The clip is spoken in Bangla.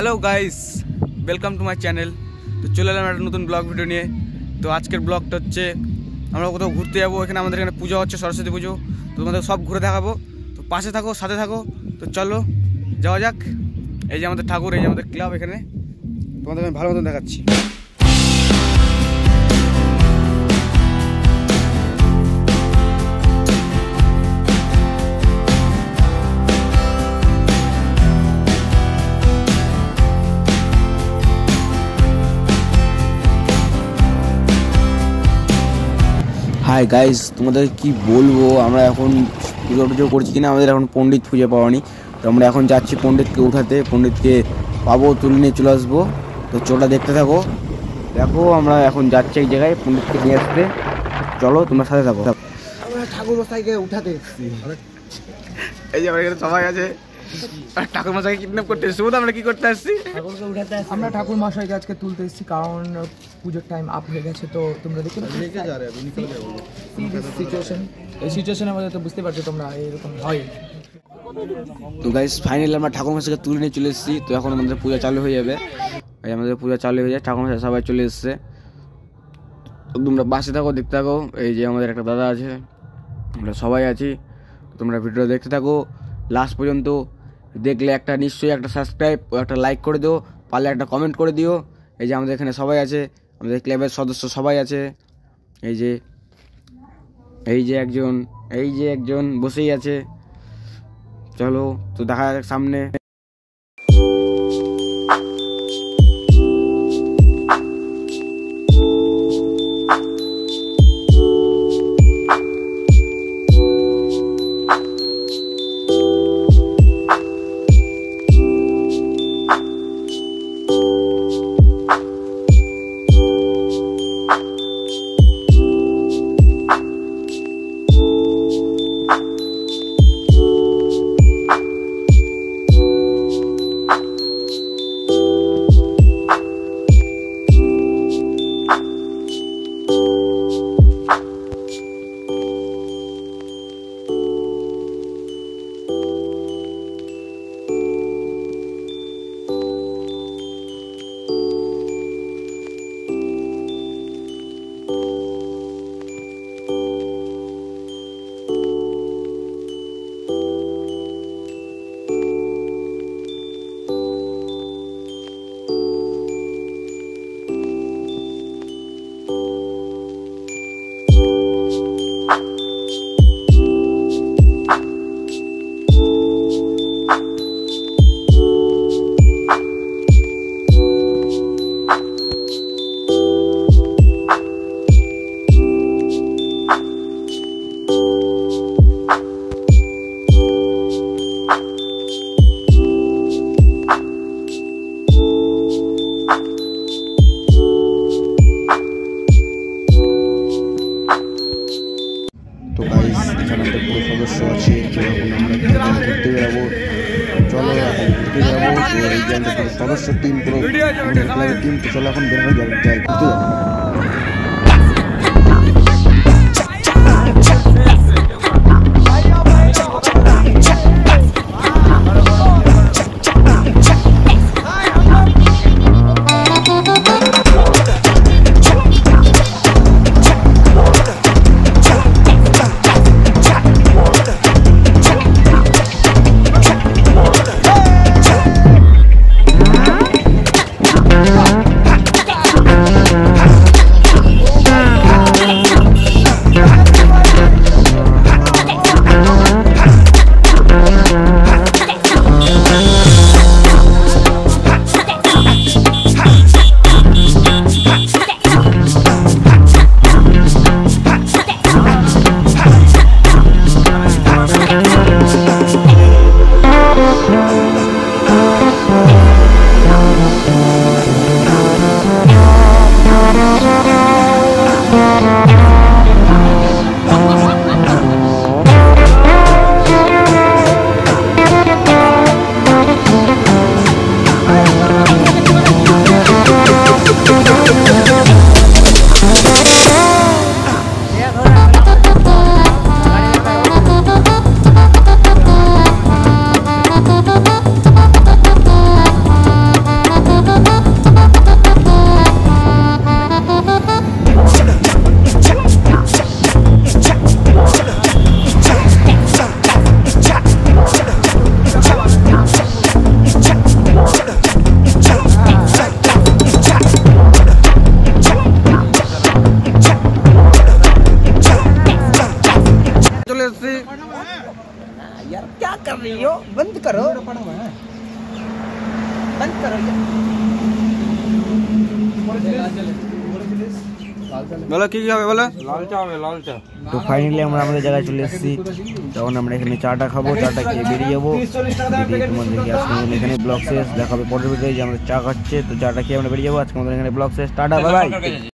Hello guys, welcome to my channel. তো চলে এলাম একটা নতুন ব্লগ ভিডিও নিয়ে। তো আজকের ব্লগটা হচ্ছে আমরা কোথাও ঘুরতে যাবো। এখানে আমাদের এখানে পূজা হচ্ছে, সরস্বতী পুজো। তো তোমাদের সব ঘুরে দেখাবো। তো পাশে থাকো, সাথে থাকো। তো চলো যাওয়া যাক। এই যে আমাদের ঠাকুর, এই যে আমাদের ক্লাব, এখানে তোমাদের আমি ভালো মতন দেখাচ্ছি। হাই গাইস, তোমাদের কি বলবো, আমরা এখন পুজো টুজো করছি কিনা, আমাদের এখন পণ্ডিত খুঁজে পাওয়ানি। তো আমরা এখন যাচ্ছি পণ্ডিতকে উঠাতে, পণ্ডিতকে পাবো, তুলে নিয়ে চলে আসবো। তো চোটা দেখতে থাকো। দেখো আমরা এখন যাচ্ছি এক জায়গায় পণ্ডিতকে নিয়ে আসতে। চলো তোমরা সাথে থাকো। আমরা ঠাকুর মশাইকে উঠাতে এসেছি। এই যে আমার এখানে সবাই আছে, ঠাকুর মশাইকে কিডন্যাপ করতে এসেছি। আমরা কি করতে আসছি? আমরা ঠাকুর মশাইকে আজকে তুলতে এসেছি, কারণ পুজোর টাইম আপ হয়ে গেছে। তো তোমরা দেখতে পাচ্ছ সিচুয়েশন, এই সিচুয়েশনের মধ্যে তো বুঝতে পারছো তোমরা এরকম হয়। তো গাইস ফাইনালি আমরা ঠাকুর মশাইকে তুলে নিয়ে চলে এসেছি। তো এখন আমাদের পূজা চালু হয়ে যাবে। এই আমাদের পূজা চালু হয়ে যায়, ঠাকুর মশাই সবাই চলে এসছে। তোমরা বাসে থাকো, দেখতে থাকো। এই যে আমাদের একটা দাদা আছে, আমরা সবাই আছি। তোমরা ভিডিও দেখতে থাকো লাস্ট পর্যন্ত। দেখলে একটা নিশ্চয়ই একটা সাবস্ক্রাইব, একটা লাইক করে দিও, পারলে একটা কমেন্ট করে দিও। এই যে আমাদের এখানে সবাই আছে, আমাদের ক্লাবের সদস্য সবাই আছে। এই যে একজন বসেই আছে। চলো তো দেখা যাক সামনে। তো গাইস এখানে আমাদের পুরো সদস্য আছে। তো এখন আমরা ঘুরতে বেরাবো। চলো এখন ঘুরতে বেরাবো। তো এই যে আমাদের পুরো সদস্য টিম, পুরো ক্লাবের টিম। তো চলো এখন বের হয়ে যাই ঘুরতে যাবো। पेप्सी। यार क्या कर रही हो, बंद करो, बंद करो বলো কি কি হবে বলো। লাল চা হবে, লাল চা। তো ফাইনালি আমরা আমাদের জায়গায় চলে এসেছি। তখন আমরা এখানে চাটা খাবো, চাটা খেয়ে বেরিয়ে যাবো। তোমাদেরকে আজকে আমাদের এখানে ব্লগ শেষ, দেখা হবে পরের ভিডিওতে যে আমরা চা খাচ্ছে। তো চাটা খেয়ে আমরা বেরিয়ে যাবো। আজকে আমাদের এখানে ব্লগ শেষ, টাটা বাই বাই।